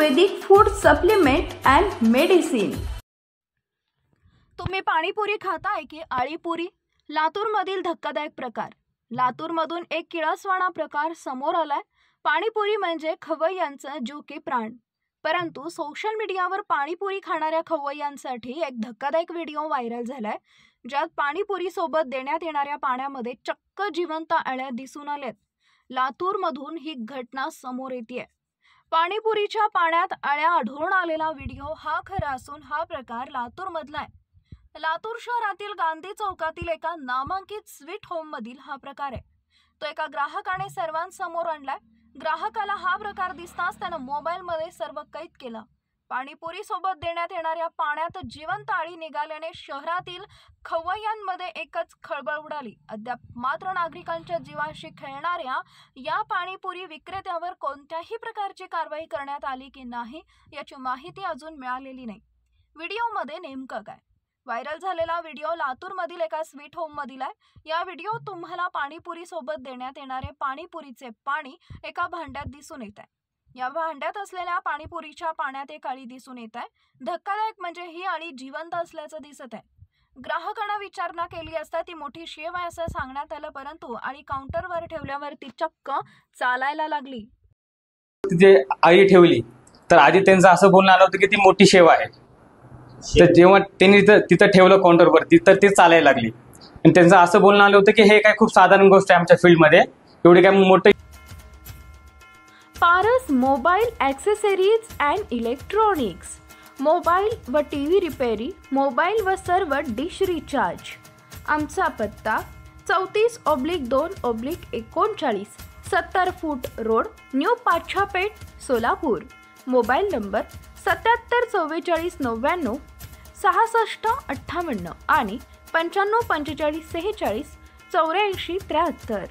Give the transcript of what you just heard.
Ayurvedic food supplement and medicine. तुम्ही पाणीपुरी खाताय की आळीपुरी? लातूरमधील धक्कादायक प्रकार। लातूरमधून एक किळसवाणा प्रकार समोर आलाय। पाणीपुरी म्हणजे खवय्यांचा जीव की प्राण। परंतु सोशल मीडियावर पाणीपुरी खाणाऱ्या खवय्यांसाठी एक धक्कादायक व्हिडिओ व्हायरल झालाय, ज्यात पाणीपुरी सोबत देण्यात येणाऱ्या पाण्यामध्ये चक्क जिवंत अळ्या दिसून आल्यात। लातूरमधून ही घटना समोर येतेय। पाणीपुरीच्या पाण्यात अळ्या आढळून आलेला व्हिडिओ हा खरा असून हा प्रकार लातूरमधला आहे। लातूर शहरातील गांधी चौकातील एका नामांकित स्वीट होम मधील हा प्रकार आहे। तो एका ग्राहकाने सर्वांसमोर आणलाय। ग्राहकाला हा प्रकार दिसताच त्याने मोबाईल मध्ये सर्व कैद केलं। पाणीपुरी सोबत देण्यात येणाऱ्या पाण्यात जिवंत अळी निघाल्याने शहरातील खवय्यांमध्ये एकच खळबळ उडाली। अद्याप मात्र नागरिकांच्या जीवाशी खेळणाऱ्या या पाणीपुरी विक्रेत्यावर कोणत्याही प्रकारची कारवाई करण्यात आली की नाही याची माहिती अजून मिळालेली नाही। व्हिडिओमध्ये नेमकं काय? व्हायरल झालेला व्हिडिओ लातूरमधील एका स्वीट होम मधील आहे। या व्हिडिओत तुम्हाला पाणीपुरी सोबत देण्यात येणारे पाणीपुरीचे पाणी एका भांड्यात दिसून येत आहे। या भांड्यात असलेल्या पाणीपुरीच्या पाण्यात एक अळी दिसून येत आहे। धक्कादायक म्हणजे ही अळी जिवंत असल्याचं दिसत आहे। ग्राहकांना विचारणा केली असता ती मोठी शेव आहे असं सांगण्यात आलं, परंतु अळी काउंटरवर ठेवल्यावर ती चक्क चालायला लागली। तिथे अळी ठेवली तर आधी त्यांचं असं बोलणं आलं होतं की ती मोठी शेव आहे। तर जेव्हा त्यांनी तिथं ठेवलं काउंटरवरती तर ती चालायला लागली आणि त्यांचं असं बोलणं आलं होतं की हे काय खूप साधारण गोष्ट आहे आमच्या फील्डमध्ये, एवढी काय मोठं। Paras mobile accessories and electronics, mobile व टीव्ही रिपेरी, मोबाईल व सर्व डिश रिचार्ज। आमचा पत्ता 34/2/39 70 फूट road, new Pachhapeth, Solapur. Mobile number 77 44 99 66 58 आणि 95 45 46 84 73।